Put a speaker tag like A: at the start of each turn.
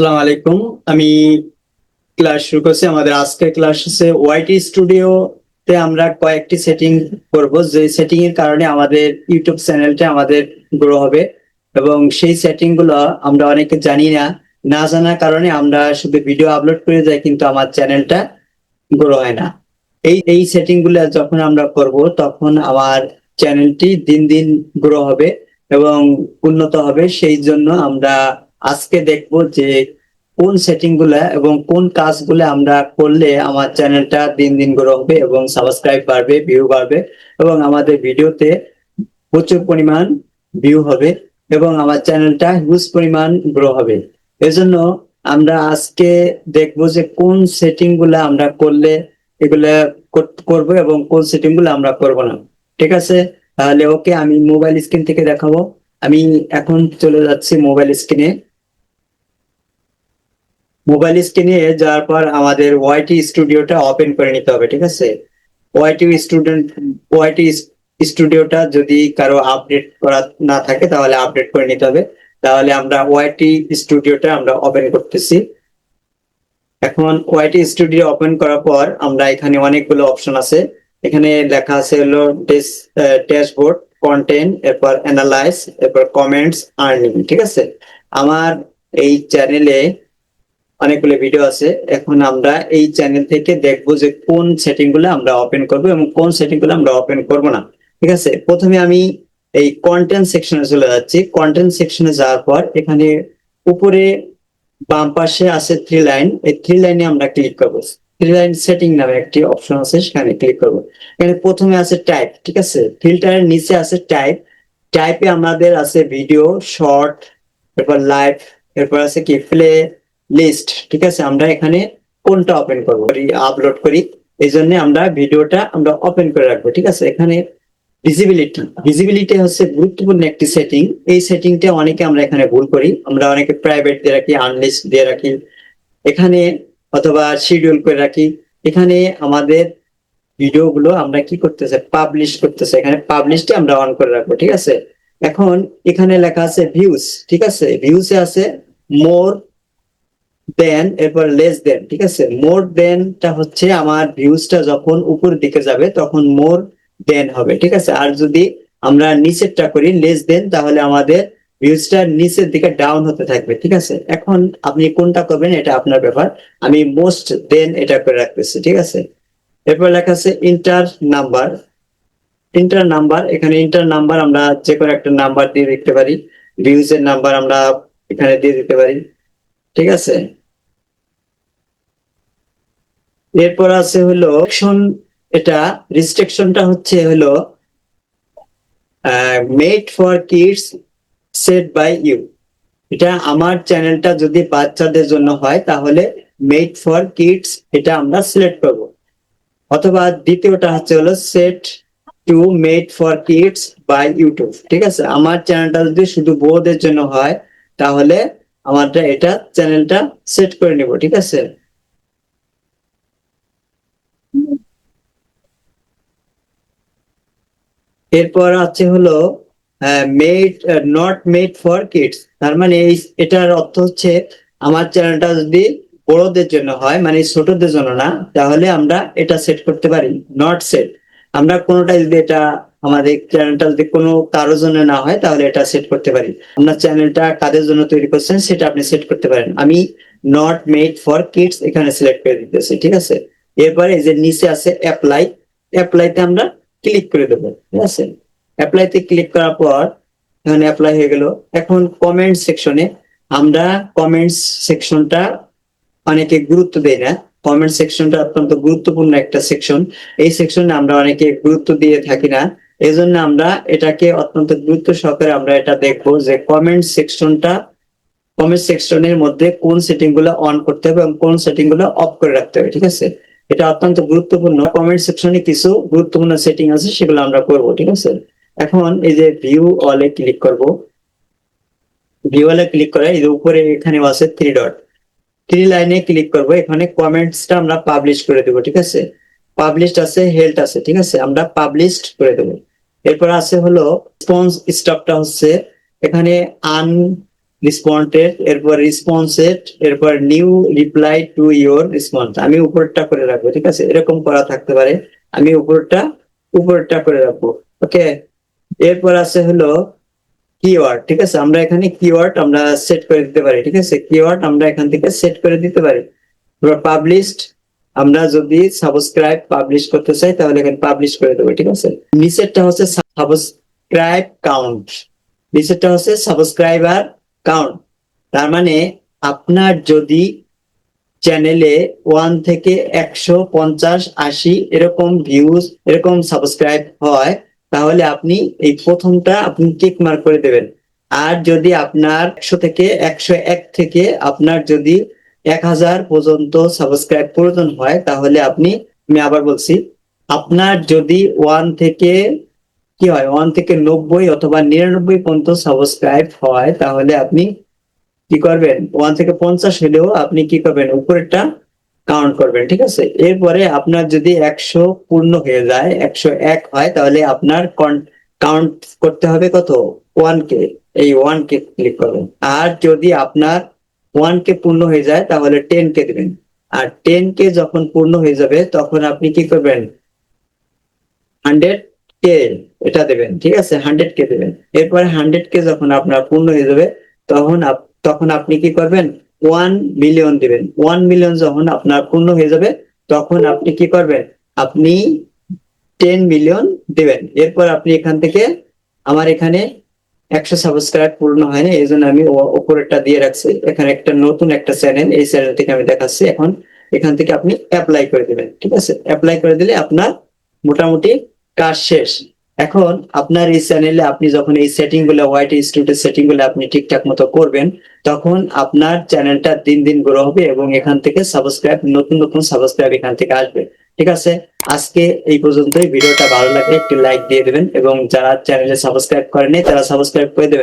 A: আসসালামু আলাইকুম। আমি ক্লাস শুরু করছি। আমাদের আজকের ক্লাস হচ্ছে ওয়াইটি স্টুডিওতে আমরা কয়েকটি সেটিং করব, যে সেটিং এর কারণে আমাদের ইউটিউব চ্যানেলটা আমাদের গ্রো হবে। এবং সেই সেটিং গুলো আমরা অনেকে জানি না, না জানার কারণে আমরা শুধু ভিডিও আপলোড করে যাই, কিন্তু আমার চ্যানেলটা গ্রো হয় না। এই সেটিং গুলো যখন আমরা করব, তখন আমার চ্যানেলটি দিন দিন গ্রো হবে এবং উন্নত হবে। সেই জন্য আমরা আজকে দেখবো যে কোন সেটিং গুলা এবং কোন কাজগুলো আমরা করলে আমার চ্যানেলটা দিন দিন গ্রো হবে এবং সাবস্ক্রাইব বাড়বে, ভিউ বাড়বে এবং আমাদের ভিডিওতে প্রচুর পরিমাণ ভিউ হবে এবং আমার চ্যানেলটা হিউজ পরিমাণ গ্রো হবে। এজন্য আমরা আজকে দেখবো যে কোন সেটিং গুলা আমরা করলে এগুলা করব এবং কোন সেটিং গুলো আমরা করব না। ঠিক আছে, তাহলে ওকে, আমি মোবাইল স্ক্রিন থেকে দেখাবো। আমি এখন চলে যাচ্ছি মোবাইল স্ক্রিনে। মোবাইল স্ক্রিনে যাওয়ার পর আমাদের ওয়াইটি স্টুডিওটা ওপেন করে নিতে হবে। ঠিক আছে, ওয়াইটি স্টুডিওটা যদি কারো আপডেট করা না থাকে তাহলে আপডেট করে নিতে হবে। তাহলে আমরা ওয়াইটি স্টুডিওটা আমরা ওপেন করতেছি। এখন ওয়াইটি স্টুডিও ওপেন করার পর আমরা এখানে অনেকগুলো অপশন আছে। এখানে লেখা আছে হলো ড্যাশবোর্ড, কন্টেন্ট, এরপর অ্যানালাইজ, এরপর কমেন্টস, আর্নিং। ঠিক আছে, আমার এই চ্যানেলে অনেকগুলো ভিডিও আছে। এখন আমরা এই চ্যানেল থেকে দেখবো যে কোন সেটিং গুলো আমরা ওপেন করবো এবং কোন সেটিং গুলো আমরা ওপেন করবো না। ঠিক আছে, প্রথমে আমি এই কন্টেন্ট সেকশনে চলে যাচ্ছি। কন্টেন্ট সেকশনে যাওয়ার পর এখানে উপরে বাম পাশে আছে থ্রি লাইন, এই থ্রি লাইনে আমরা ক্লিক করবো। থ্রি লাইন সেটিং নামে একটি অপশন আছে, সেখানে ক্লিক করবো। এখানে প্রথমে আছে টাইপ। ঠিক আছে, ফিল্টারের নিচে আছে টাইপ। টাইপে আমাদের আছে ভিডিও, শর্ট, এরপর লাইভ, এরপর আছে কি প্লে লিস্ট। ঠিক আছে, আমরা এখানে কোনটা ওপেন করবো, আপলোড করি, এই জন্য আমরা ভিডিওটা আমরা ওপেন করে রাখবো। ঠিক আছে, এখানে ভিজিবিলিটি হচ্ছে গুরুত্বপূর্ণ একটি সেটিং। এই সেটিংটা অনেকে আমরা এখানে ভুল করি। আমরা অনেকে প্রাইভেট দিয়ে রাখি, আনলিস্ট দিয়ে রাখি এখানে, অথবা শিডিউল করে রাখি। এখানে আমাদের ভিডিও গুলো আমরা কি করতেছে, পাবলিশ করতেছে। এখানে পাবলিশটা আমরা অন করে রাখবো। ঠিক আছে, এখন এখানে লেখা আছে ভিউজ। ঠিক আছে, ভিউজে আছে মোর দেন, এরপর লেস দেন। ঠিক আছে, মোর দেনটা হচ্ছে আমার ভিউজটা যখন উপর দিকে যাবে তখন মোর দেন হবে। ঠিক আছে, আর যদি আমরা নিচেরটা করি লেস দেন, তাহলে আমাদের ভিউজটা নিচের দিকে ডাউন হতে থাকবে। ঠিক আছে, এখন আপনি কোনটা করবেন এটা আপনার ব্যাপার। আমি মোস্ট দেন এটা করে রাখতেছি। ঠিক আছে, এরপর লেখা আছে ইন্টার নাম্বার। ইন্টার নাম্বার, এখানে ইন্টার নাম্বার আমরা যে কোনো একটা নাম্বার দিয়ে দিতে পারি। ভিউজের নাম্বার আমরা এখানে দিয়ে দিতে পারি। ঠিক আছে, এরপর আছে হলো এটা রিস্ট্রিকশনটা হচ্ছে হলো made for kids, set by you. এটা আমার চ্যানেলটা যদি বাচ্চাদের জন্য হয় তাহলে মেড ফর কিডস এটা আমরা সিলেক্ট করব। অথবা দ্বিতীয়টা হচ্ছে হলো set to made for kids by YouTube. ঠিক আছে, আমার চ্যানেলটা যদি শুধু বড়দের জন্য হয় তাহলে আমারটা এটা চ্যানেলটা সেট করে নিব। ঠিক আছে, এরপর আছে হলো made, not made for kids. তার মানে এটার অর্থ হচ্ছে আমার চ্যানেলটা যদি বড়দের জন্য হয়, মানে ছোটদের জন্য না, তাহলে আমরা এটা সেট করতে পারি নট সেট। আমরা কোনোটা যদি এটা আমাদের চ্যানেলটা যদি কোনো কারোর জন্য না হয় তাহলে এটা সেট করতে পারি। আপনার চ্যানেলটা কাদের জন্য তৈরি করছেন সেটা আপনি সেট করতে পারেন। আমি নট মেড ফর কিডস এখানে সিলেক্ট করে দিতেছি। ঠিক আছে, এরপরে এই যে নিচে আছে অ্যাপ্লাই, অ্যাপ্লাইতে আমরা ক্লিক করে দেবো। ঠিক আছে, অ্যাপ্লাইতে ক্লিক করার পর এখানে অ্যাপ্লাই হয়ে গেল। এখন কমেন্ট সেকশনে আমরা কমেন্টস সেকশনটা অনেকে গুরুত্ব দেয় না। কমেন্ট সেকশনটা অত্যন্ত গুরুত্বপূর্ণ একটা সেকশন। এই সেকশনে আমরা অনেকে গুরুত্ব দিয়ে থাকি না। এই জন্য আমরা এটাকে অত্যন্ত গুরুত্ব সহকারে আমরা এটা দেখবো যে কমেন্ট সেকশনের মধ্যে কোন সেটিং গুলো অন করতে হবে এবং কোন সেটিং গুলো অফ করে রাখতে হবে। ঠিক আছে, এটা অত্যন্ত গুরুত্বপূর্ণ। কমেন্ট সেকশনে কিছু গুরুত্বপূর্ণ সেটিং আছে, সেগুলো আমরা করব। ঠিক আছে, এখন এই যে ভিউ অলে ক্লিক করব। ভিউ অলে ক্লিক করে এই যে উপরে এখানে আছে থ্রি ডট, থ্রি লাইনে ক্লিক করব। এখানে কমেন্টসটা আমরা পাবলিশ করে দেবো। ঠিক আছে, পাবলিশড আছে, হেল্ড আছে। ঠিক আছে, আমরা পাবলিশড করে দেবো। এরপর আছে হলো রেসপন্স স্টপটা হচ্ছে এখানে আন রেসপন্ডেড, এরপর রেসপন্সেড, এরপর new reply to your response. আমি উপরটা করে রাখবো, ঠিক আছে, এরকম করা থাকতে পারে, আমি উপরটা করে রাখবো। ওকে, এরপর আছে হলো কিওয়ার্ড, ঠিক আছে, আমরা এখানে কিওয়ার্ড আমরা সেট করে দিতে পারি, ঠিক আছে, কিওয়ার্ড আমরা এখান থেকে সেট করে দিতে পারি। পাবলিশড, আমরা যদি সাবস্ক্রাইব পাবলিশ করতে চাই তাহলে এখানে পাবলিশ করে দেবো, ঠিক আছে। নিচেরটা হচ্ছে সাবস্ক্রাইব কাউন্ট, নিচেরটা হচ্ছে সাবস্ক্রাইবার কাউন্ট। তার মানে আপনার যদি চ্যানেলে 1 থেকে 150, 80 এরকম ভিউজ, এরকম সাবস্ক্রাইব হয়, তাহলে আপনি এই প্রথমটা আপনি টিক মার্ক করে দেবেন। আর যদি আপনার 100 থেকে 101 থেকে আপনার যদি 1000 পর্যন্ত সাবস্ক্রাইব প্রয়োজন হয়, তাহলে আপনি, আমি আবার বলছি, আপনার যদি 1 থেকে কি হয়, 1 থেকে 90 অথবা 99 পর্যন্ত সাবস্ক্রাইব হয়, তাহলে আপনি কি করবেন, 1 থেকে 50 হলেও আপনি কি করবেন, উপরেরটা কাউন্ট করবেন, ঠিক আছে। এরপরে আপনার যদি 100 পূর্ণ হয়ে যায়, 101 হয়, তাহলে আপনার কাউন্ট করতে হবে কত, 1K, এই 1K ক্লিক করবেন। আর যদি আপনার 1K পূর্ণ হয়ে যায় তাহলে 10K দিবেন। আর 10K যখন পূর্ণ হয়ে যাবে তখন আপনি কি করবেন, 100K এটা দেবেন, ঠিক আছে, 100K দেবেন। এরপরে 100K যখন আপনার পূর্ণ হয়ে যাবে তখন আপনি কি করবেন, 1 মিলিয়ন দিবেন। 1 মিলিয়ন যখন আপনার পূর্ণ হয়ে যাবে তখন আপনি কি করবেন, আপনি 10 মিলিয়ন দিবেন। এরপর আপনি এখান থেকে, আমার এখানে 100 সাবস্ক্রাইব পূর্ণ হয় না, এই জন্য আমি উপরেরটা দিয়ে রাখছি। এখানে একটা নতুন একটা চ্যানেল, এই চ্যানেল থেকে আমি দেখাচ্ছি। এখন এখান থেকে আপনি অ্যাপ্লাই করে দিবেন, ঠিক আছে, অ্যাপ্লাই করে দিলে আপনার মোটামুটি কাজ শেষ। এখন আপনার এই চ্যানেলে আপনি যখন এই সেটিং গুলো, ওয়াইটি স্টুডিও সেটিং গুলো আপনি ঠিকঠাক মতো করবেন, তখন আপনার চ্যানেলটা দিন দিন গ্রো হবে এবং এখান থেকে সাবস্ক্রাইব, নতুন নতুন সাবস্ক্রাইব এখান থেকে আসবে, ঠিক আছে। আজকে এই পর্যন্তই। ভিডিওটা ভালো লাগলে একটি লাইক দিয়ে দেবেন এবং যারা চ্যানেলে সাবস্ক্রাইব করেনি তারা সাবস্ক্রাইব করে দেবেন।